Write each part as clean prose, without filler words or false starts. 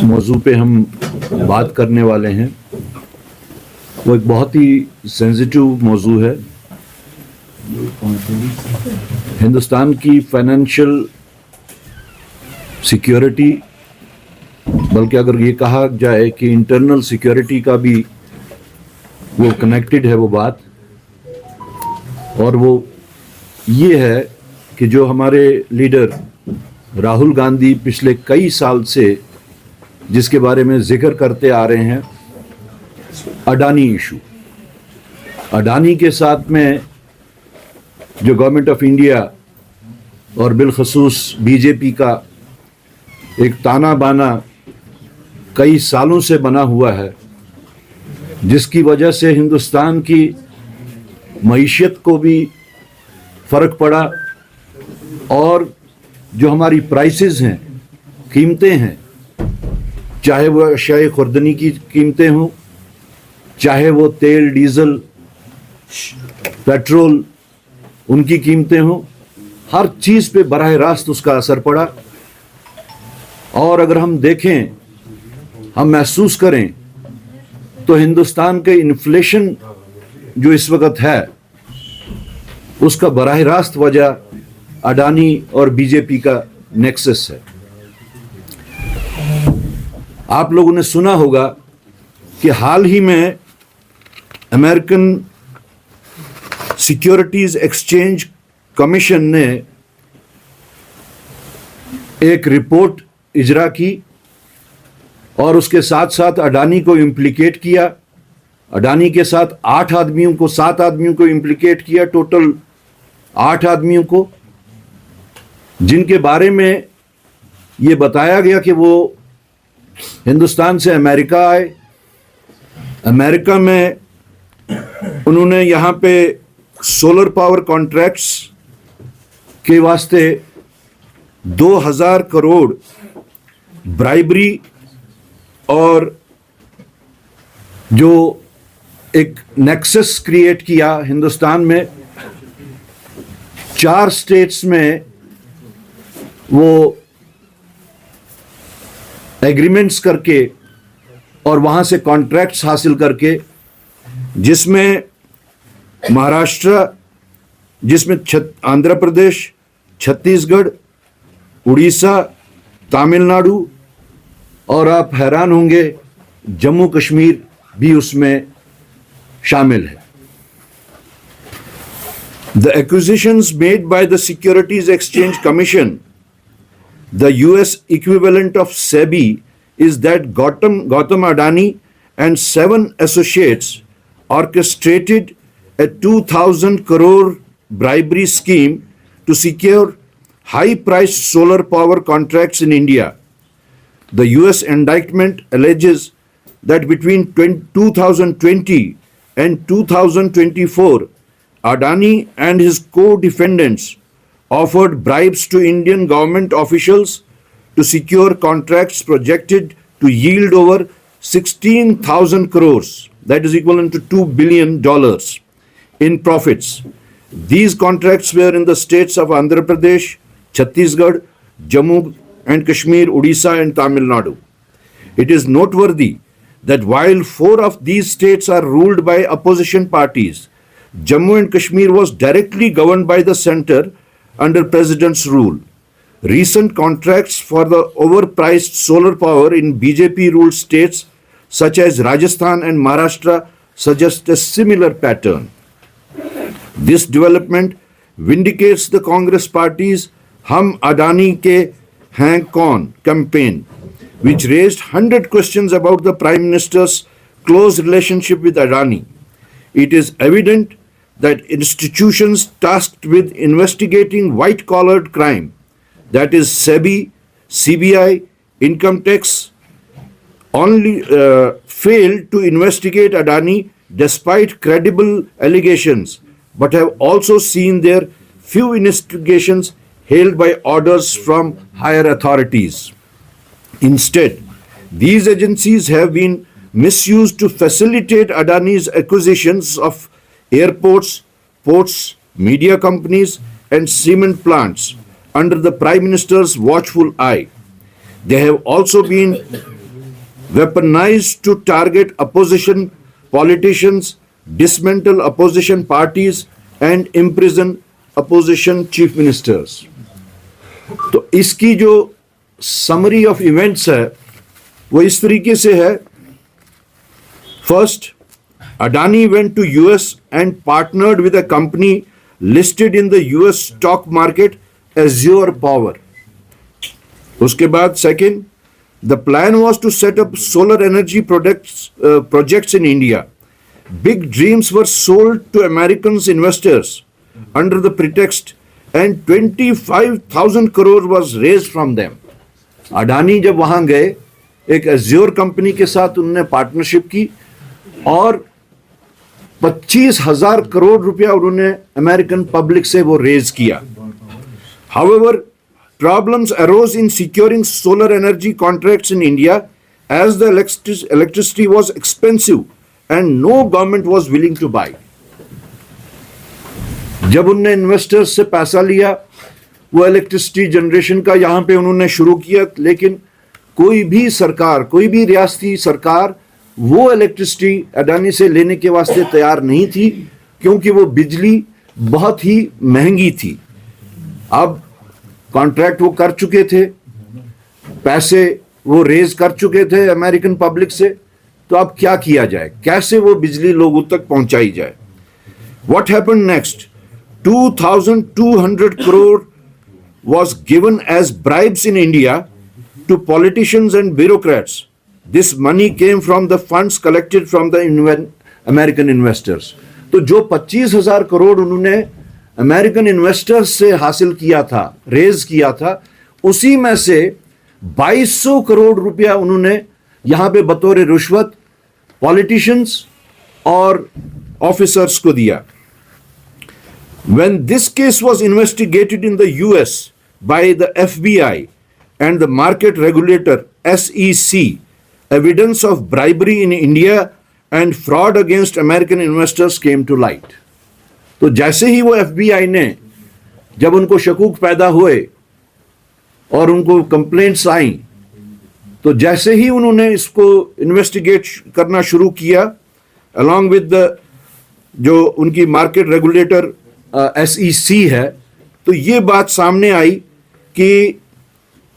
मौजू पे हम बात करने वाले हैं वो एक बहुत ही सेंसिटिव मौजू है। हिंदुस्तान की फाइनेंशियल सिक्योरिटी, बल्कि अगर ये कहा जाए कि इंटरनल सिक्योरिटी का भी वो कनेक्टेड है वो बात, और वो ये है कि जो हमारे लीडर राहुल गांधी पिछले कई साल से जिसके बारे में जिक्र करते आ रहे हैं, अडानी इशू। अडानी के साथ में जो गवर्नमेंट ऑफ इंडिया और बिलखसूस बीजेपी का एक ताना बाना कई सालों से बना हुआ है, जिसकी वजह से हिंदुस्तान की मईशत को भी फ़र्क पड़ा और जो हमारी प्राइसेस हैं, कीमतें हैं, चाहे वो अशियाए खुर्दनी की कीमतें हों, चाहे वो तेल डीजल पेट्रोल उनकी कीमतें हों, हर चीज़ पे बराह रास्त उसका असर पड़ा। और अगर हम देखें, हम महसूस करें तो हिंदुस्तान के इन्फ्लेशन जो इस वक्त है उसका बराह रास्त वजह अडानी और बीजेपी का नेक्सस है। आप लोगों ने सुना होगा कि हाल ही में अमेरिकन सिक्योरिटीज एक्सचेंज कमीशन ने एक रिपोर्ट इजरा की और उसके साथ साथ अडानी को इम्प्लीकेट किया। अडानी के साथ 7 आदमियों को इम्प्लीकेट किया, टोटल 8 आदमियों को, जिनके बारे में ये बताया गया कि वो हिंदुस्तान से अमेरिका आए। अमेरिका में उन्होंने यहाँ पे सोलर पावर कॉन्ट्रैक्ट्स के वास्ते 2000 करोड़ ब्राइबरी और जो एक नेक्सस क्रिएट किया हिंदुस्तान में। 4 स्टेट्स में वो एग्रीमेंट्स करके और वहाँ से कॉन्ट्रैक्ट्स हासिल करके, जिसमें महाराष्ट्र, जिसमें आंध्र प्रदेश, छत्तीसगढ़, उड़ीसा, तमिलनाडु और आप हैरान होंगे जम्मू कश्मीर भी उसमें शामिल है। The acquisitions made by the Securities Exchange Commission, the US equivalent of SEBI, is that Gautam Adani and 7 associates orchestrated a 2,000 crore bribery scheme to secure high-priced solar power contracts in India. The US indictment alleges that between 2020 and 2024, Adani and his co-defendants offered bribes to Indian government officials to secure contracts projected to yield over 16,000 crores, that is equivalent to $2 billion in profits. These contracts were in the states of Andhra Pradesh, Chhattisgarh, Jammu and Kashmir, Odisha and Tamil Nadu. It is noteworthy that while 4 of these states are ruled by opposition parties, Jammu and Kashmir was directly governed by the center under President's rule. Recent contracts for the overpriced solar power in BJP-ruled states such as Rajasthan and Maharashtra suggest a similar pattern. This development vindicates the Congress party's Hum Adani Ke Hain Kaun campaign, which raised 100 questions about the Prime Minister's close relationship with Adani. It is evident that institutions tasked with investigating white-collar crime, that is SEBI, CBI, income tax, only failed to investigate Adani despite credible allegations, but have also seen their few investigations hailed by orders from higher authorities. Instead, these agencies have been misused to facilitate Adani's acquisitions of airports, ports, media companies, and cement plants under the Prime Minister's watchful eye. They have also been weaponized to target opposition politicians, dismantle opposition parties, and imprison opposition chief ministers. तो इसकी जो summary of events है वो इस तरीके से है. First, Adani went to US and partnered with a company listed in the US stock market, Azure Power. उसके बाद second, the plan was to set up solar energy projects in India. Big dreams were sold to American investors under the pretext and 25,000 crore was raised from them. Adani जब वहां गए, एक Azure company के साथ उन्होंने partnership की और 25,000 करोड़ रुपया उन्होंने अमेरिकन पब्लिक से वो रेज किया. However, problems arose in securing solar energy contracts in India as the electricity was expensive and no government was willing to buy. जब उन्होंने इन्वेस्टर्स से पैसा लिया, वो इलेक्ट्रिसिटी जनरेशन का यहाँ पे उन्होंने शुरू किया, लेकिन कोई भी सरकार, कोई भी रियासती सरकार वो इलेक्ट्रिसिटी अडानी से लेने के वास्ते तैयार नहीं थी, क्योंकि वो बिजली बहुत ही महंगी थी. अब कॉन्ट्रैक्ट वो कर चुके थे, पैसे वो रेज कर चुके थे अमेरिकन पब्लिक से, तो अब क्या किया जाए, कैसे वो बिजली लोगों तक पहुंचाई जाए. What happened next? 2,200 crore was given as bribes in India to politicians and bureaucrats. This money came from the funds collected from the American investors. तो जो 25,000 करोड़ उन्होंने अमेरिकन इन्वेस्टर्स से हासिल किया था, रेज किया था, उसी में से 2,200 करोड़ रुपया उन्होंने यहां पे बतौर रिश्वत पॉलिटिशियंस और ऑफिसर्स को दिया. When this case was investigated in the US by the FBI and the market regulator SEC, evidence of bribery in India and fraud against American investors came to light. तो जैसे ही वो FBI ने, जब उनको शकूक पैदा हुए और उनको कंप्लेंट्स आई, तो जैसे ही उन्होंने इसको इन्वेस्टिगेट करना शुरू किया अलॉन्ग विद द जो उनकी मार्केट रेगुलेटर SEC है, तो ये बात सामने आई कि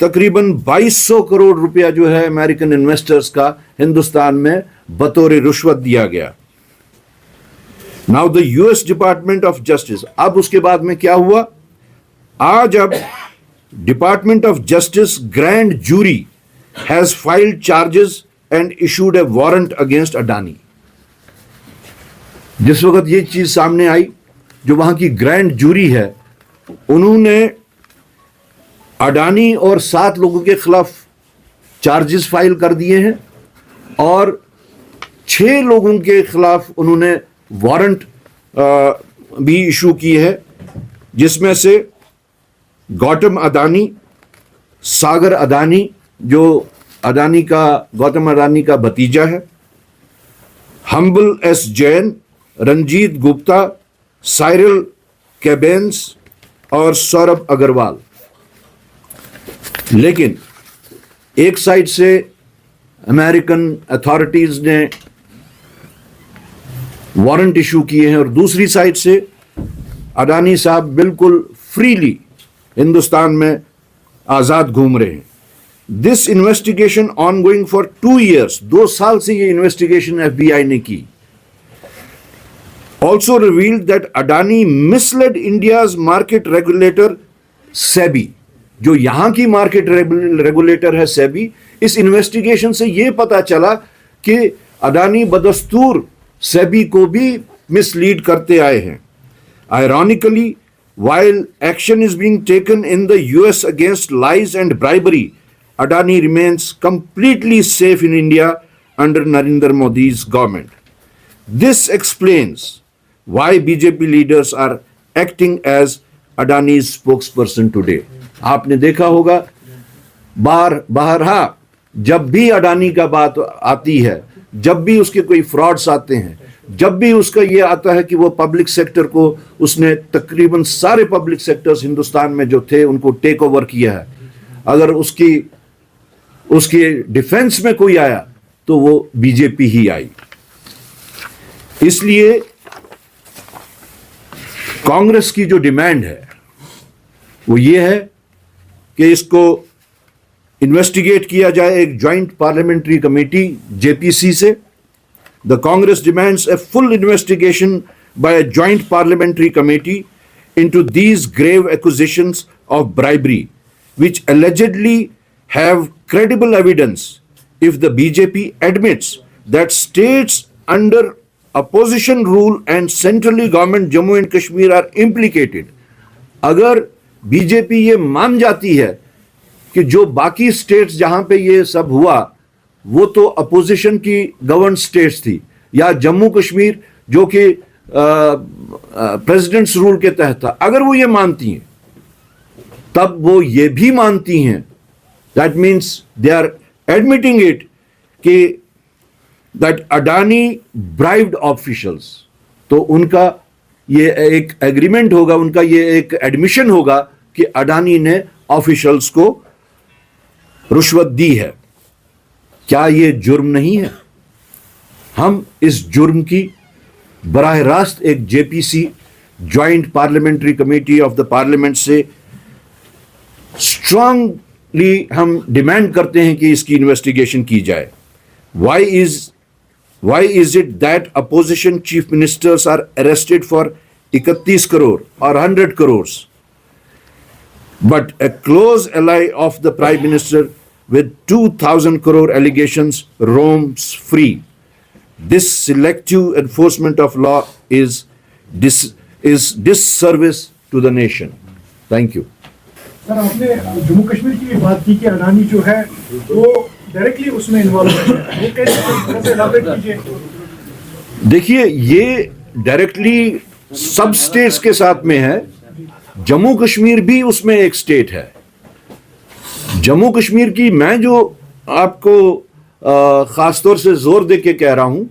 तकरीबन 2,200 करोड़ रुपया जो है अमेरिकन इन्वेस्टर्स का हिंदुस्तान में बतौर रिश्वत दिया गया. Now the US department of justice, अब उसके बाद में क्या हुआ, आज अब department of justice grand jury has filed charges and issued a warrant against Adani. जिस वक्त ये चीज सामने आई, जो वहां की ग्रैंड जूरी है, उन्होंने अडानी और 7 लोगों के खिलाफ चार्जेस फाइल कर दिए हैं और 6 लोगों के खिलाफ उन्होंने वारंट भी इशू की है, जिसमें से गौतम अडानी, सागर अडानी जो गौतम अडानी का भतीजा है, हम्बल S Jain, Ranjit Gupta, Cyril Cabanes और सौरभ अग्रवाल. लेकिन एक साइड से अमेरिकन अथॉरिटीज ने वारंट इशू किए हैं और दूसरी साइड से अडानी साहब बिल्कुल फ्रीली हिंदुस्तान में आजाद घूम रहे हैं. This investigation ongoing for 2 years, 2 साल से ये इन्वेस्टिगेशन FBI ने की. Also revealed that Adani misled India's market regulator SEBI. जो यहां की मार्केट रेगुलेटर है SEBI, इस इन्वेस्टिगेशन से यह पता चला कि अडानी बदस्तूर SEBI को भी मिसलीड करते आए हैं. Ironically, while action is being taken in the US against lies and bribery, Adani remains completely safe in India under Narendra Modi's government. This explains why BJP leaders are acting as Adani's spokesperson today. आपने देखा होगा बाहर जब भी अडानी का बात आती है, जब भी उसके कोई फ्रॉड्स आते हैं, जब भी उसका ये आता है कि वो पब्लिक सेक्टर को, उसने तकरीबन सारे पब्लिक सेक्टर्स हिंदुस्तान में जो थे उनको टेक ओवर किया है, अगर उसकी डिफेंस में कोई आया तो वो बीजेपी ही आई। इसलिए कांग्रेस की जो डिमांड है वो ये है कि इसको इन्वेस्टिगेट किया जाए एक ज्वाइंट पार्लियामेंट्री कमेटी जेपीसी से। The Congress demands a full investigation by a joint parliamentary committee into these grave accusations of bribery, which allegedly have credible evidence if the BJP admits that states under opposition rule and centrally government Jammu and Kashmir are implicated. अगर BJP ये मान जाती है कि जो बाकी states जहां पे ये सब हुआ वो तो अपोजिशन की गवर्न स्टेट्स थी, या जम्मू कश्मीर जो कि प्रेसिडेंट्स रूल के तहत था, अगर वो ये मानती हैं तब वो ये भी मानती हैं, that means they are admitting it, कि दैट अडानी ब्राइब्ड ऑफिशियल्स, तो उनका ये एक एग्रीमेंट होगा, उनका ये एक एडमिशन होगा कि अडानी ने ऑफिशियल्स को रुश्वत दी है। क्या ये जुर्म नहीं है? हम इस जुर्म की बराह रास्त एक JPC joint parliamentary committee of the parliament से स्ट्रांगली हम डिमांड करते हैं कि इसकी इन्वेस्टिगेशन की जाए। Why is it that opposition chief ministers are arrested for 31 crore or 100 crores, but a close ally of the prime minister with 2,000 crore allegations roams free? This selective enforcement of law is disservice to the nation. Thank you. Sir, आपने जम्मू कश्मीर की भी बात की कि अडानी जो है वो directly उसमें इन्वॉल्व है, वो कैसे एलाबोरेट कीजिए। देखिए, ये डायरेक्टली सब स्टेट्स के साथ में है। जम्मू कश्मीर भी उसमें एक स्टेट है। जम्मू कश्मीर की मैं जो आपको खासतौर से जोर दे के कह रहा हूं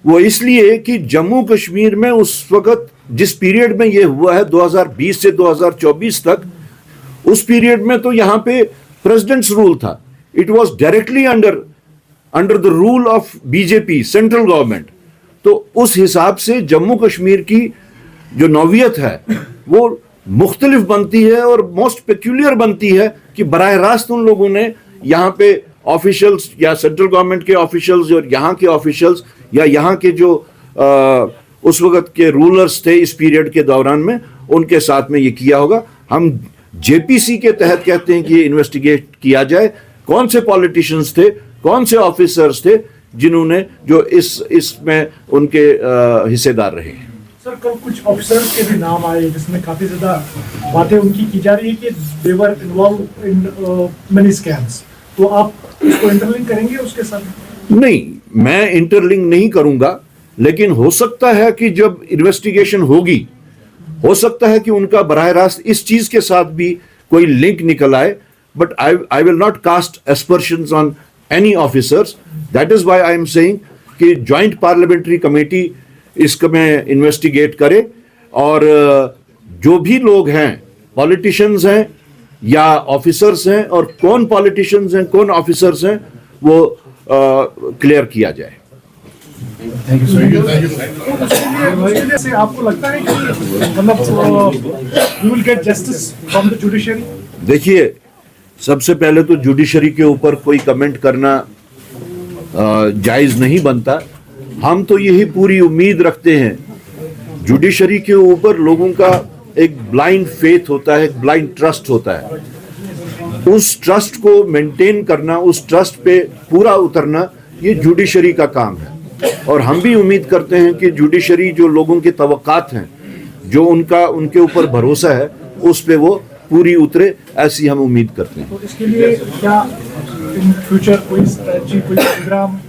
वो इसलिए कि जम्मू कश्मीर में उस वक्त जिस पीरियड में ये हुआ है 2020 से 2024 तक, उस पीरियड में तो यहां पे प्रेसिडेंट्स रूल था। It was directly under the rule of BJP central government. तो उस हिसाब से जम्मू कश्मीर की जो नौवियत है वो मुख्तलिफ बनती है और मोस्ट पेक्यूलियर बनती है कि बराह रास्त उन लोगों ने यहाँ पे ऑफिशियल्स या सेंट्रल गवर्नमेंट के ऑफिशियल्स और यहाँ के ऑफिशियल्स या यहाँ के जो उस वक्त के रूलर्स थे इस पीरियड के दौरान में, उनके साथ में ये किया होगा। हम जेपीसी के तहत कहते हैं कि ये इन्वेस्टिगेट किया जाए, कौन से पॉलिटिशियंस थे, कौन से ऑफिसर्स थे जिन्होंने जो इसमें उनके हिस्सेदार रहे हैं। सर, कल कुछ ऑफिसर्स के भी नाम आए जिसमें काफी ज्यादा बातें उनकी की जा रही है कि दे वर इन्वॉल्व इन मनी स्कैम्स, तो आप इसको इंटरलिंक करेंगे उसके साथ? नहीं, मैं इंटरलिंक नहीं करूंगा, लेकिन हो सकता है कि जब इन्वेस्टिगेशन होगी हो सकता है कि उनका बराह रास्त इस चीज के साथ भी कोई लिंक निकल आए, but I will not cast aspersions on any officers. That is why I am saying कि ज्वाइंट पार्लियामेंट्री कमेटी इसको में इन्वेस्टिगेट करे, और जो भी लोग हैं, पॉलिटिशियंस हैं या ऑफिसर्स हैं, और कौन पॉलिटिशियंस हैं कौन ऑफिसर्स हैं वो क्लियर किया जाए। से आपको लगता है कि मतलब you will get justice from the judiciary? देखिए, सबसे पहले तो जुडिशरी के ऊपर कोई कमेंट करना जायज नहीं बनता। हम तो यही पूरी उम्मीद रखते हैं, जुडिशरी के ऊपर लोगों का एक ब्लाइंड फेथ होता है, एक ब्लाइंड ट्रस्ट होता है। उस ट्रस्ट को मेंटेन करना, उस ट्रस्ट पे पूरा उतरना, ये जुडिशरी का काम है। और हम भी उम्मीद करते हैं कि जुडिशरी जो लोगों की तवक्कात हैं, जो उनके ऊपर भरोसा है, उस पे वो पूरी उतरे, ऐसी हम उम्मीद करते हैं। तो इसके लिए क्या इन फ्यूचर कोई स्ट्रेटजी, कोई प्रोग्राम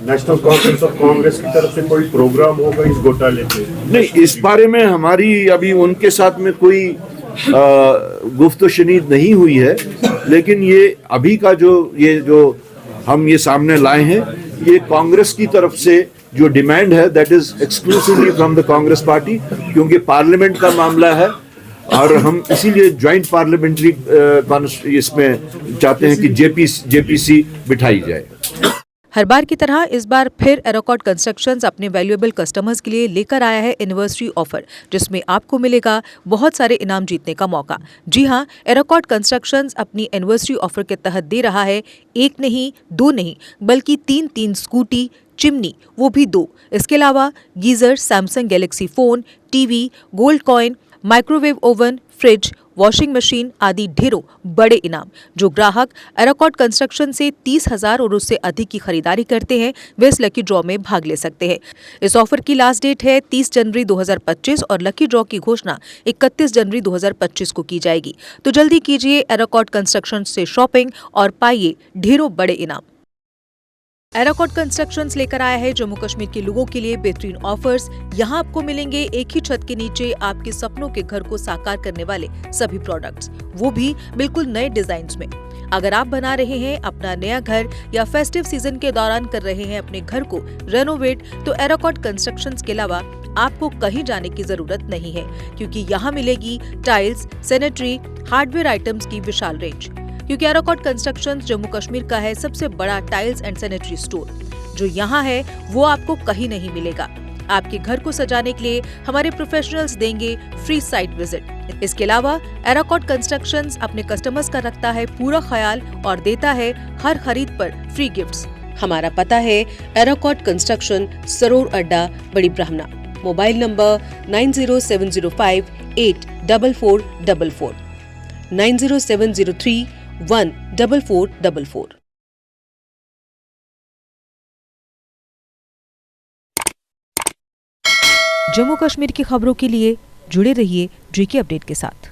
नेशनल कॉन्फ्रेंस ऑफ कांग्रेस की तरफ से कोई प्रोग्राम होगा इस घोटाले पे? नहीं, इस बारे में हमारी अभी उनके साथ में कोई गुफ्तशनीद नहीं हुई है, लेकिन ये अभी का जो हम ये सामने लाए हैं, ये कांग्रेस की तरफ से जो डिमांड है that is exclusively from the Congress party, क्योंकि पार्लियामेंट का मामला है और हम इसीलिए ज्वाइंट पार्लियामेंट्री इसमें चाहते हैं कि जेपीसी बिठाई जाए। हर बार की तरह इस बार फिर एरोकॉट कंस्ट्रक्शंस अपने वैल्यूएबल कस्टमर्स के लिए लेकर आया है एनिवर्सरी ऑफर, जिसमें आपको मिलेगा बहुत सारे इनाम जीतने का मौका। जी हां, एरोकॉट कंस्ट्रक्शंस अपनी एनिवर्सरी ऑफर के तहत दे रहा है एक नहीं, दो नहीं, बल्कि तीन स्कूटी, चिमनी, वो भी 2। इसके अलावा geyser, Samsung Galaxy phone, TV, gold coin, microwave oven, fridge, washing machine आदि ढेरों बड़े इनाम। जो ग्राहक एरोकॉट कंस्ट्रक्शन से 30,000 और उससे अधिक की खरीदारी करते हैं, वे इस लकी ड्रॉ में भाग ले सकते हैं। इस ऑफर की लास्ट डेट है 30 जनवरी 2025 और लकी ड्रॉ की घोषणा 31 जनवरी 2025 को की जाएगी। तो जल्दी कीजिए एरोकॉट कंस्ट्रक्शन से शॉपिंग और पाइए ढेरों बड़े इनाम। एरोकॉट कंस्ट्रक्शंस लेकर आया है जम्मू कश्मीर के लोगों के लिए बेहतरीन ऑफर्स। यहाँ आपको मिलेंगे एक ही छत के नीचे आपके सपनों के घर को साकार करने वाले सभी प्रोडक्ट्स, वो भी बिल्कुल नए डिजाइन्स में। अगर आप बना रहे हैं अपना नया घर या फेस्टिव सीजन के दौरान कर रहे हैं अपने घर को रेनोवेट, तो एरोकॉट कंस्ट्रक्शंस के अलावा आपको कहीं जाने की जरूरत नहीं है, क्योंकि यहाँ मिलेगी टाइल्स, सैनिटरी, हार्डवेयर आइटम्स की विशाल रेंज। क्योंकि एरोकॉट कंस्ट्रक्शंस जम्मू कश्मीर का है सबसे बड़ा टाइल्स एंड सैनिटरी स्टोर। जो यहाँ है वो आपको कहीं नहीं मिलेगा। आपके घर को सजाने के लिए हमारे प्रोफेशनल्स देंगे फ्री साइट विजिट। इसके अलावा एरोकॉट कंस्ट्रक्शंस अपने कस्टमर्स का रखता है पूरा ख्याल और देता है हर खरीद पर फ्री गिफ्ट्स। हमारा पता है एरोकॉट कंस्ट्रक्शन, सरोर अड्डा, बड़ी ब्राह्मणा। Mobile number 9070584444, 9070314444। जम्मू कश्मीर की खबरों के लिए जुड़े रहिए जीके अपडेट के साथ।